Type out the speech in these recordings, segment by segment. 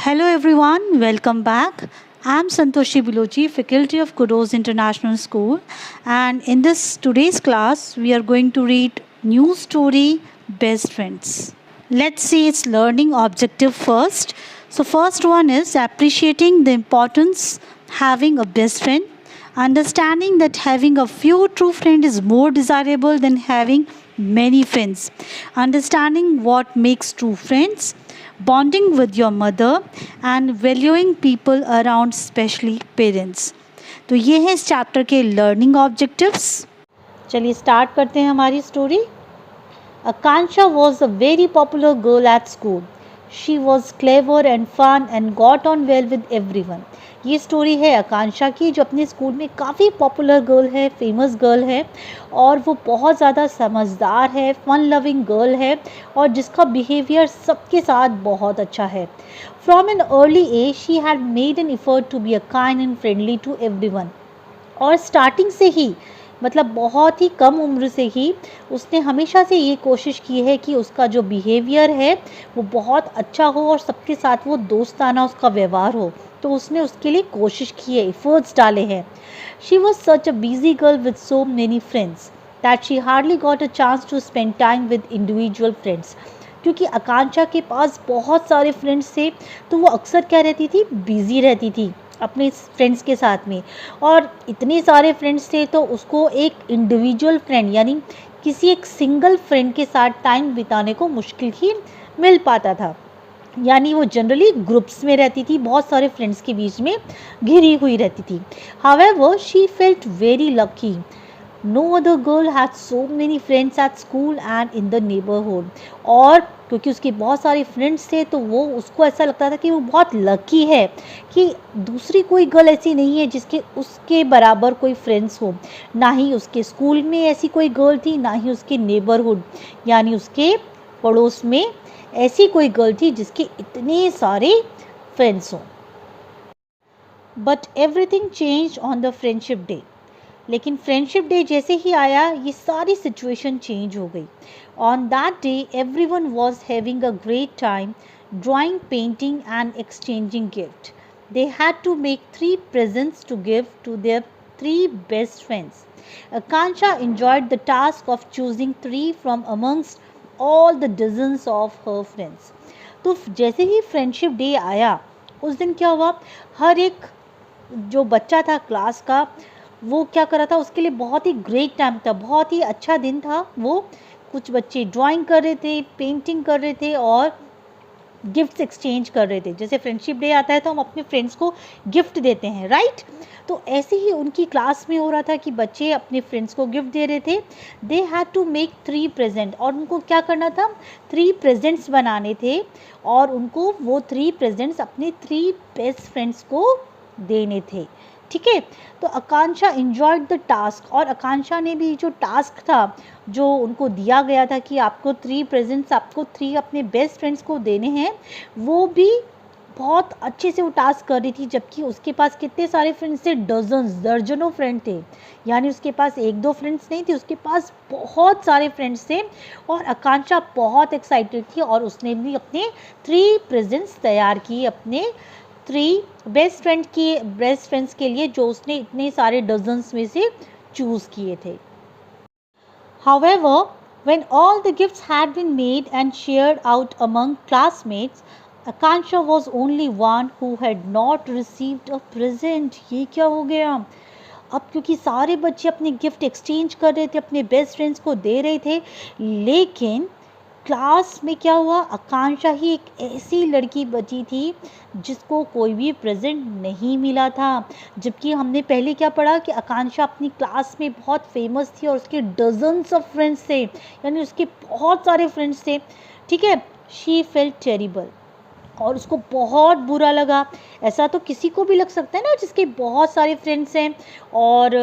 Hello everyone, welcome back. I'm Santoshi Bilochi, faculty of Kudos International School, and in this today's class we are going to read new story Best Friends. Let's see its learning objective first. So first one is appreciating the importance having a best friend, understanding that having a few true friends is more desirable than having many friends, understanding what makes true friends, bonding with your mother and valuing people around, especially parents. तो ये है इस chapter के learning objectives. चलिए start करते हैं हमारी story. Akansha was a very popular girl at school. She was clever and fun and got on well with everyone. ये स्टोरी है आकांक्षा की जो अपने स्कूल में काफ़ी पॉपुलर गर्ल है, फेमस गर्ल है और वो बहुत ज़्यादा समझदार है, फन लविंग गर्ल है और जिसका बिहेवियर सबके साथ बहुत अच्छा है. From an early age she had made an effort to be a kind and friendly to everyone. और स्टार्टिंग से ही मतलब बहुत ही कम उम्र से ही उसने हमेशा से ये कोशिश की है कि उसका जो बिहेवियर है वो बहुत अच्छा हो और सबके साथ वो दोस्ताना उसका व्यवहार हो. तो उसने उसके लिए कोशिश की है, एफर्ट्स डाले हैं. She was such a busy girl with so many friends that she hardly got a chance to spend time with individual friends. क्योंकि आकांक्षा के पास बहुत सारे फ्रेंड्स थे तो वो अक्सर क्या रहती थी, बिजी रहती थी अपने फ्रेंड्स के साथ में. और इतने सारे फ्रेंड्स थे तो उसको एक इंडिविजुअल फ्रेंड यानी किसी एक सिंगल फ्रेंड के साथ टाइम बिताने को मुश्किल ही मिल पाता था. यानी वो जनरली ग्रुप्स में रहती थी, बहुत सारे फ्रेंड्स के बीच में घिरी हुई रहती थी. However she felt very lucky. No other girl had so many friends at school and in the neighborhood. और क्योंकि उसके बहुत सारे फ्रेंड्स थे तो वो उसको ऐसा लगता था कि वो बहुत लकी है कि दूसरी कोई गर्ल ऐसी नहीं है जिसके उसके बराबर कोई फ्रेंड्स हो. ना ही उसके स्कूल में ऐसी कोई गर्ल थी, ना ही उसके नेबरहुड यानी उसके पड़ोस में ऐसी कोई गर्ल थी जिसके इतने सारे फ्रेंड्स हों. But everything change on the friendship day. लेकिन फ्रेंडशिप डे जैसे ही आया ये सारी सिचुएशन चेंज हो गई. On that day everyone was having a great time drawing, painting and exchanging gift. They had to make 3 presents to give to their 3 best friends. Akansha enjoyed the task of choosing 3 from amongst all the dozens of her friends. तो जैसे ही friendship day आया उस दिन क्या हुआ, हर एक जो बच्चा था क्लास का वो क्या कर रहा था, उसके लिए बहुत ही ग्रेट टाइम था, बहुत ही अच्छा दिन था. वो कुछ बच्चे ड्राइंग कर रहे थे, पेंटिंग कर रहे थे और गिफ्ट्स एक्सचेंज कर रहे थे. जैसे फ्रेंडशिप डे आता है तो हम अपने फ्रेंड्स को गिफ्ट देते हैं, राइट. तो ऐसे ही उनकी क्लास में हो रहा था कि बच्चे अपने फ्रेंड्स को गिफ्ट दे रहे थे. They had to make 3 present और उनको क्या करना था, 3 presents बनाने थे और उनको वो 3 presents अपने 3 बेस्ट फ्रेंड्स को देने थे. ठीक है. तो आकांक्षा इंजॉयड द टास्क और आकांक्षा ने भी जो टास्क था जो उनको दिया गया था कि आपको 3 presents आपको 3 अपने बेस्ट फ्रेंड्स को देने हैं, वो भी बहुत अच्छे से वो टास्क कर रही थी. जबकि उसके पास कितने सारे फ्रेंड्स थे, दर्जनों फ्रेंड थे. यानी उसके पास 1-2 फ्रेंड्स नहीं थे, उसके पास बहुत सारे फ्रेंड्स थे और आकांक्षा बहुत एक्साइटेड थी और उसने भी अपने 3 presents तैयार किए अपने 3 बेस्ट फ्रेंड्स के लिए जो उसने इतने सारे डजन्स में से चूज़ किए थे. However, when all the gifts had been made and shared out among classmates, Akansha was only one who had not received a present. ये क्या हो गया? अब क्योंकि सारे बच्चे अपने गिफ्ट एक्सचेंज कर रहे थे, अपने बेस्ट फ्रेंड्स को दे रहे थे, लेकिन क्लास में क्या हुआ, आकांक्षा ही एक ऐसी लड़की बची थी जिसको कोई भी प्रेजेंट नहीं मिला था. जबकि हमने पहले क्या पढ़ा कि आकांक्षा अपनी क्लास में बहुत फेमस थी और उसके डजन्स ऑफ फ्रेंड्स थे, यानी उसके बहुत सारे फ्रेंड्स थे. ठीक है. शी फेल्ट टेरिबल और उसको बहुत बुरा लगा. ऐसा तो किसी को भी लग सकता है ना जिसके बहुत सारे फ्रेंड्स हैं और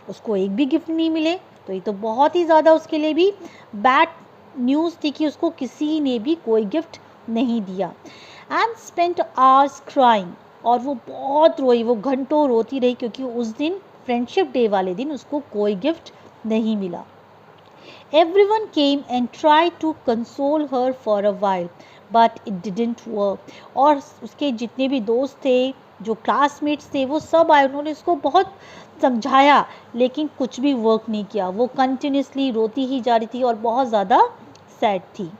उसको एक भी गिफ्ट नहीं मिले. तो ये तो बहुत ही ज़्यादा उसके लिए भी बैड न्यूज़ थी कि उसको किसी ने भी कोई गिफ्ट नहीं दिया. एंड स्पेंट आवर्स क्राइंग और वो बहुत रोई, वो घंटों रोती रही क्योंकि उस दिन फ्रेंडशिप डे वाले दिन उसको कोई गिफ्ट नहीं मिला. Everyone came and tried to console her for a while, but it didn't work. और उसके जितने भी दोस्त थे, जो क्लासमेट्स थे, वो सब आए, उन्होंने उसको बहुत समझाया, लेकिन कुछ भी वर्क नहीं किया। वो कंटिन्यूसली रोती ही जा रही थी और बहुत ज़्यादा सैड थी।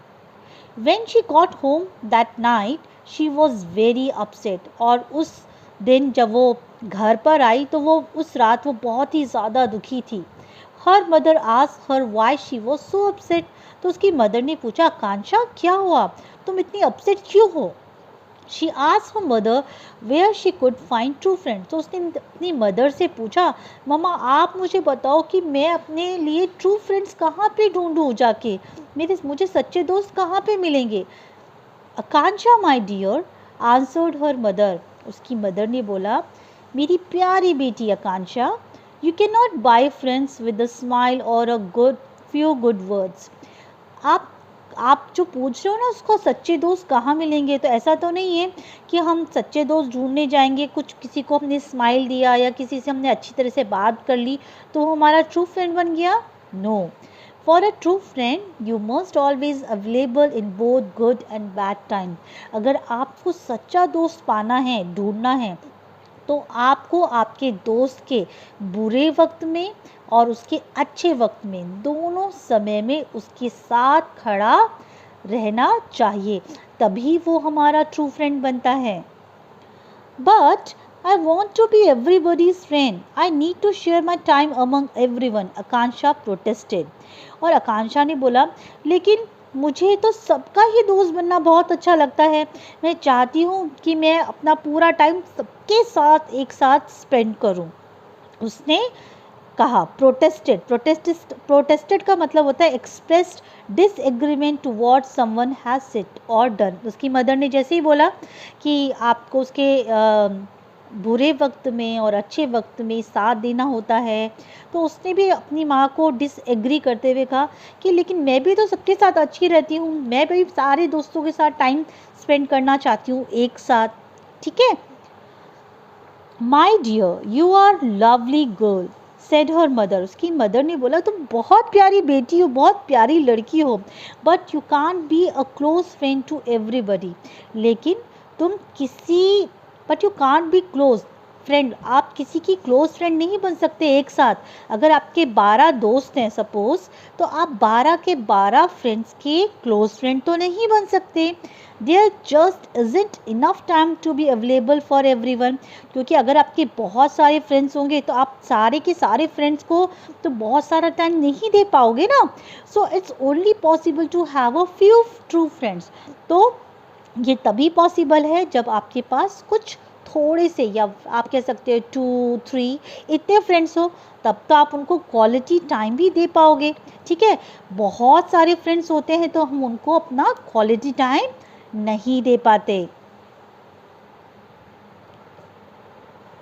When she got home that night, she was very upset। और उस दिन जब वो घर पर आई तो वो उस रात वो बहुत ही ज़्यादा दुखी थी। Her mother asked her why she was so upset। तो उसकी मदर ने पूछा, आकांक्षा क्या हुआ, तुम इतनी अपसेट क्यों हो? She asked her mother where she could find true friends। तो उसने अपनी मदर से पूछा, मम्मा आप मुझे बताओ कि मैं अपने लिए ट्रू फ्रेंड्स कहाँ पे ढूंढूं जाके, मुझे सच्चे दोस्त कहाँ पे मिलेंगे? Akanksha my dear, answered her mother. उसकी मदर ने बोला, मेरी प्यारी बेटी Akanksha, you can not buy friends with a smile और अ फ्यू गुड वर्ड्स। आप जो पूछ रहे हो ना, उसको सच्चे दोस्त कहाँ मिलेंगे, तो ऐसा तो नहीं है कि हम सच्चे दोस्त ढूंढने जाएंगे, कुछ किसी को हमने स्माइल दिया या किसी से हमने अच्छी तरह से बात कर ली तो वो हमारा ट्रू फ्रेंड बन गया। No, for a true friend you must always available in both good and bad time. अगर आपको सच्चा दोस्त पाना है, ढूंढना है, तो आपको आपके दोस्त के बुरे वक्त में और उसके अच्छे वक्त में, दोनों समय में उसके साथ खड़ा रहना चाहिए, तभी वो हमारा ट्रू फ्रेंड बनता है। But I want to be everybody's friend, I need to share my time among everyone, Akanksha protested. और आकांक्षा ने बोला, लेकिन मुझे तो सबका ही दोस्त बनना बहुत अच्छा लगता है, मैं चाहती हूँ कि मैं अपना पूरा टाइम सबके साथ एक साथ स्पेंड करूँ। उसने कहा, प्रोटेस्टेड का मतलब होता है expressed disagreement towards someone has said और डन। उसकी मदर ने जैसे ही बोला कि आपको उसके बुरे वक्त में और अच्छे वक्त में साथ देना होता है, तो उसने भी अपनी माँ को डिसएग्री करते हुए कहा कि लेकिन मैं भी तो सबके साथ अच्छी रहती हूँ, मैं भी सारे दोस्तों के साथ टाइम स्पेंड करना चाहती हूँ एक साथ, ठीक है। My dear you are lovely girl, said her mother. उसकी मदर ने बोला, तुम बहुत प्यारी बेटी हो, बहुत प्यारी लड़की हो, but you can't be a close friend to everybody. लेकिन तुम किसी but you can't be close friend, आप किसी की क्लोज फ्रेंड नहीं बन सकते एक साथ। अगर आपके 12 दोस्त हैं सपोज, तो आप 12 के 12 फ्रेंड्स के क्लोज फ्रेंड तो नहीं बन सकते। There just isn't enough time to be available for everyone. क्योंकि अगर आपके बहुत सारे फ्रेंड्स होंगे तो आप सारे के सारे फ्रेंड्स को तो बहुत सारा टाइम नहीं दे पाओगे ना। So it's only possible to have a few true friends. तो ये तभी पॉसिबल है जब आपके पास कुछ थोड़े से, या आप कह सकते हो 2-3 इतने फ्रेंड्स हो, तब तो आप उनको क्वालिटी टाइम भी दे पाओगे, ठीक है। बहुत सारे फ्रेंड्स होते हैं तो हम उनको अपना क्वालिटी टाइम नहीं दे पाते।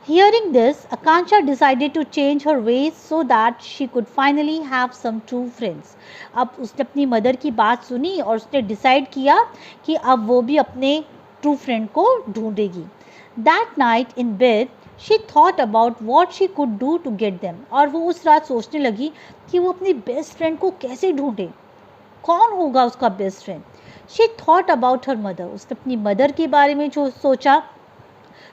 Hearing this, Akansha decided to change her ways so that she could finally have some true friends। अब उसने अपनी मदर की बात सुनी और उसने डिसाइड किया कि अब वो भी अपने ट्रू फ्रेंड को ढूंढेगी। That night in bed, she thought about what she could do to get them। और वो उस रात सोचने लगी कि वो अपनी बेस्ट फ्रेंड को कैसे ढूंढे, कौन होगा उसका best friend. She thought about her mother। उसने अपनी मदर के बारे में जो सोचा।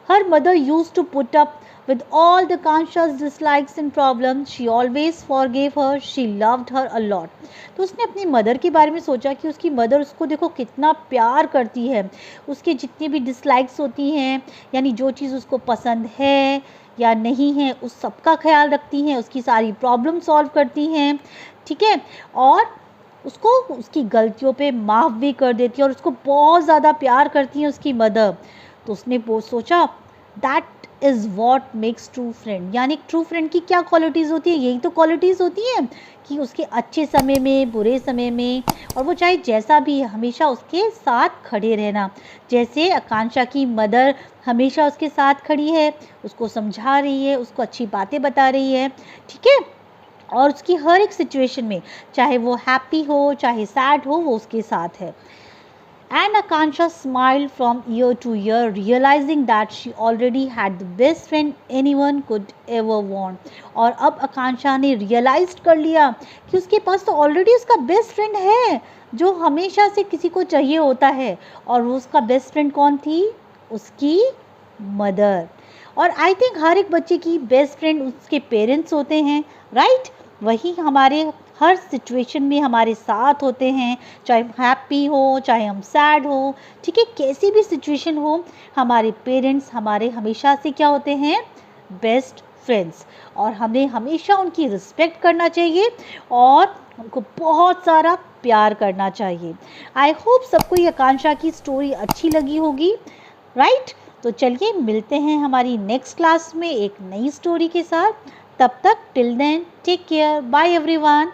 Her mother used to put up with all the Akansha's dislikes and problems। She always forgave her। She loved her a lot। तो उसने अपनी मदर के बारे में सोचा कि उसकी मदर उसको देखो कितना प्यार करती है, उसके जितनी भी डिसलाइक्स होती हैं, यानी जो चीज़ उसको पसंद है या नहीं है उस सब का ख्याल रखती हैं, उसकी सारी प्रॉब्लम सॉल्व करती हैं, ठीक है। और उसको उसकी गलतियों पे माफ़ भी कर देती है और उसको बहुत ज़्यादा प्यार करती हैं उसकी मदर। तो उसने वो सोचा, that is what makes true friend. यानी ट्रू फ्रेंड की क्या क्वालिटीज़ होती है, यही तो क्वालिटीज़ होती हैं कि उसके अच्छे समय में, बुरे समय में, और वो चाहे जैसा भी है हमेशा उसके साथ खड़े रहना। जैसे आकांक्षा की मदर हमेशा उसके साथ खड़ी है, उसको समझा रही है, उसको अच्छी बातें बता रही है, ठीक है। और उसकी हर एक सिचुएशन में, चाहे वो हैप्पी हो चाहे सैड हो, वो उसके साथ है। And Akansha smiled from ear to ear, realizing that she already had the best friend anyone could ever want. और अब आकांक्षा ने रियलाइज कर लिया कि उसके पास तो ऑलरेडी उसका बेस्ट फ्रेंड है जो हमेशा से किसी को चाहिए होता है. और वो उसका बेस्ट फ्रेंड कौन थी? उसकी मदर. और आई थिंक हर एक बच्चे की बेस्ट फ्रेंड उसके पेरेंट्स होते हैं, राइट? वही हमारे हर सिचुएशन में हमारे साथ होते हैं, चाहे हम हैप्पी हो, चाहे हम सैड हो, ठीक है, कैसी भी सिचुएशन हो, हमारे पेरेंट्स हमारे हमेशा से क्या होते हैं? Best friends. और हमें हमेशा उनकी रिस्पेक्ट करना चाहिए और उनको बहुत सारा प्यार करना चाहिए. आई होप सबको ये आकांक्षा की स्टोरी अच्छी लगी होगी, राइट? तो चलिए मिलते हैं हमारी नेक्स्ट क्लास में एक नई स्टोरी के साथ. तब तक till then take care, bye everyone.